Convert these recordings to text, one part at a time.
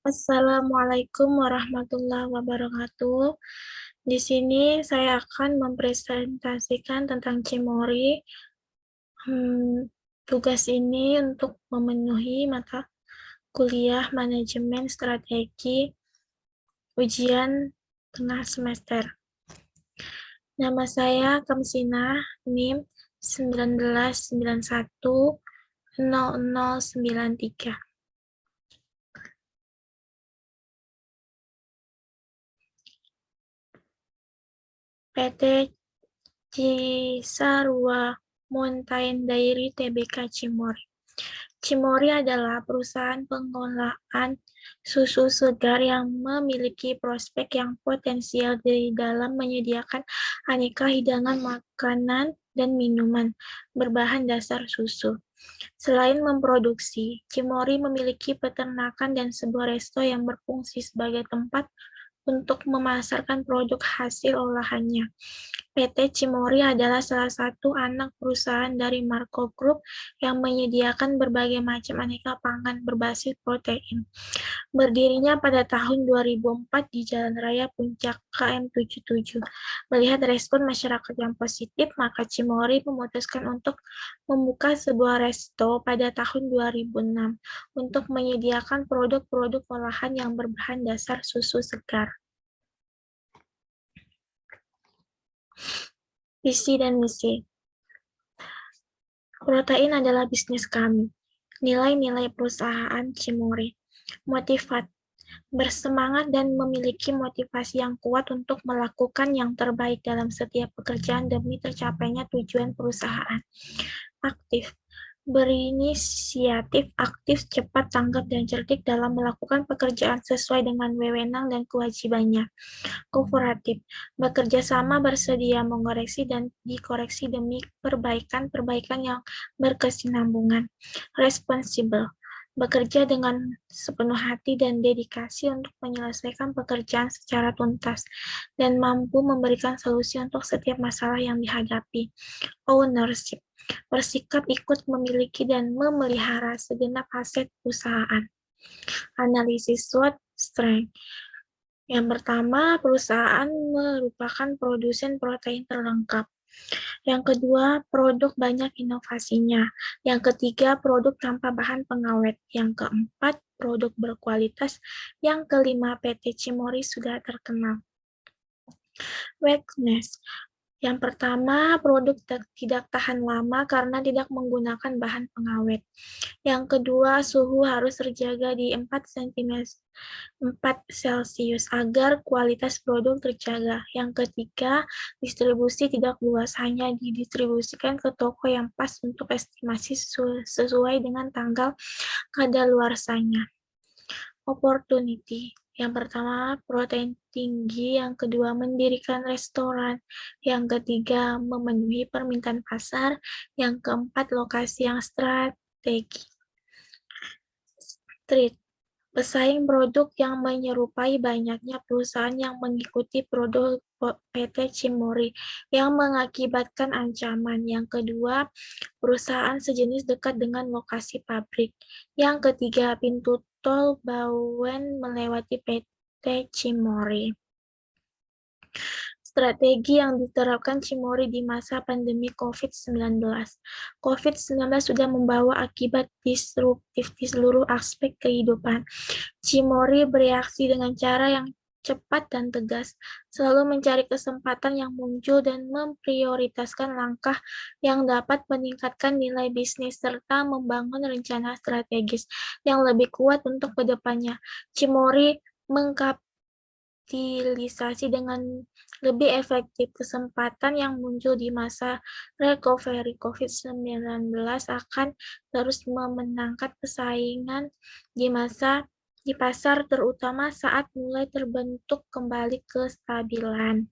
Assalamualaikum warahmatullahi wabarakatuh. Di sini saya akan mempresentasikan tentang Cimory. Tugas ini untuk memenuhi mata kuliah manajemen strategi ujian tengah semester. Nama saya Kamsinah, NIM 19910093. PT Cisarua Mountain Dairy Tbk Cimory. Cimory adalah perusahaan pengolahan susu segar yang memiliki prospek yang potensial di dalam menyediakan aneka hidangan makanan dan minuman berbahan dasar susu. Selain memproduksi, Cimory memiliki peternakan dan sebuah resto yang berfungsi sebagai tempat untuk memasarkan produk hasil olahannya. PT Cimory adalah salah satu anak perusahaan dari Marco Group yang menyediakan berbagai macam aneka pangan berbasis protein. Berdirinya pada tahun 2004 di Jalan Raya Puncak KM 77. Melihat respon masyarakat yang positif, maka Cimory memutuskan untuk membuka sebuah resto pada tahun 2006 untuk menyediakan produk-produk olahan yang berbahan dasar susu segar. Visi dan misi. Protein adalah bisnis kami. Nilai-nilai perusahaan Cimory. Motivat. Bersemangat dan memiliki motivasi yang kuat untuk melakukan yang terbaik dalam setiap pekerjaan demi tercapainya tujuan perusahaan. Aktif. Berinisiatif, aktif, cepat, tanggap, dan cerdik dalam melakukan pekerjaan sesuai dengan wewenang dan kewajibannya. Kooperatif, bekerja sama, bersedia mengoreksi dan dikoreksi demi perbaikan-perbaikan yang berkesinambungan. Responsibel, bekerja dengan sepenuh hati dan dedikasi untuk menyelesaikan pekerjaan secara tuntas dan mampu memberikan solusi untuk setiap masalah yang dihadapi. Ownership, bersikap ikut memiliki dan memelihara segenap aset perusahaan. Analisis SWOT strength. Yang pertama, perusahaan merupakan produsen protein terlengkap. Yang kedua, produk banyak inovasinya. Yang ketiga, produk tanpa bahan pengawet. Yang keempat, produk berkualitas. Yang kelima, PT Cimory sudah terkenal. Weakness. Yang pertama, produk tidak tahan lama karena tidak menggunakan bahan pengawet. Yang kedua, suhu harus terjaga di 4 Celcius agar kualitas produk terjaga. Yang ketiga, distribusi tidak luas, hanya didistribusikan ke toko yang pas untuk estimasi sesuai dengan tanggal kadaluarsanya. Opportunity. Yang pertama, protein tinggi. Yang kedua, mendirikan restoran. Yang ketiga, memenuhi permintaan pasar. Yang keempat, lokasi yang strategi. Street. Pesaing produk yang menyerupai banyaknya perusahaan yang mengikuti produk PT Cimory yang mengakibatkan ancaman. Yang kedua, perusahaan sejenis dekat dengan lokasi pabrik. Yang ketiga, pintu tol Bawen melewati PT Cimory. Strategi yang diterapkan Cimory di masa pandemi COVID-19. COVID-19 sudah membawa akibat disruptif di seluruh aspek kehidupan. Cimory bereaksi dengan cara yang cepat dan tegas, selalu mencari kesempatan yang muncul dan memprioritaskan langkah yang dapat meningkatkan nilai bisnis serta membangun rencana strategis yang lebih kuat untuk kedepannya. Cimory mengkapitalisasi dengan lebih efektif kesempatan yang muncul di masa recovery COVID-19 akan terus memenangkan persaingan di pasar terutama saat mulai terbentuk kembali kestabilan.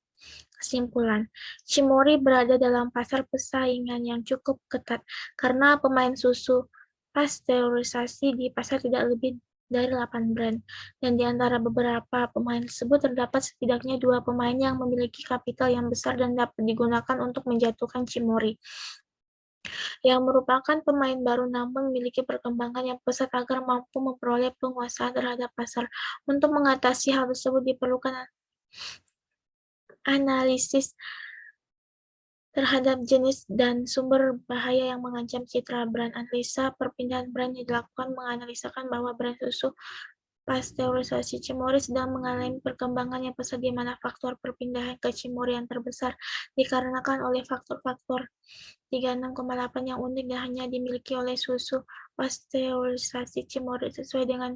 Kesimpulan, Cimory berada dalam pasar persaingan yang cukup ketat karena pemain susu pasteurisasi di pasar tidak lebih dari 8 brand, dan di antara beberapa pemain tersebut terdapat setidaknya 2 pemain yang memiliki kapital yang besar dan dapat digunakan untuk menjatuhkan Cimory. yang merupakan pemain baru namun memiliki perkembangan yang pesat agar mampu memperoleh penguasaan terhadap pasar. Untuk mengatasi hal tersebut diperlukan analisis terhadap jenis dan sumber bahaya yang mengancam citra brand. Analisa perpindahan brand yang dilakukan menganalisakan bahwa brand susu pasteurisasi Cimory sedang mengalami perkembangan yang pesat di mana faktor perpindahan ke Cimory yang terbesar dikarenakan oleh faktor-faktor 36,8 yang unik dan hanya dimiliki oleh susu pasteurisasi Cimory sesuai dengan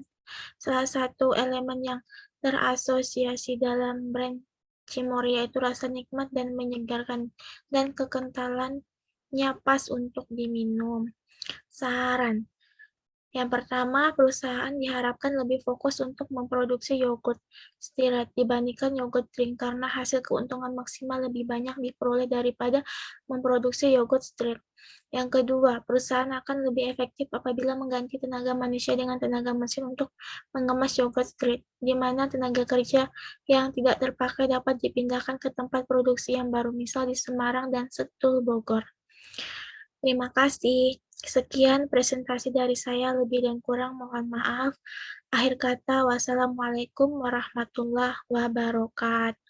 salah satu elemen yang terasosiasi dalam brand Cimory yaitu rasa nikmat dan menyegarkan dan kekentalannya pas untuk diminum. Saran. Yang pertama, perusahaan diharapkan lebih fokus untuk memproduksi yogurt stirred dibandingkan yogurt drink karena hasil keuntungan maksimal lebih banyak diperoleh daripada memproduksi yogurt stirred. Yang kedua, perusahaan akan lebih efektif apabila mengganti tenaga manusia dengan tenaga mesin untuk mengemas yogurt stirred, di mana tenaga kerja yang tidak terpakai dapat dipindahkan ke tempat produksi yang baru, misal di Semarang dan Sentul, Bogor. Terima kasih. Sekian presentasi dari saya, lebih dan kurang mohon maaf. Akhir kata, wassalamualaikum warahmatullahi wabarakatuh.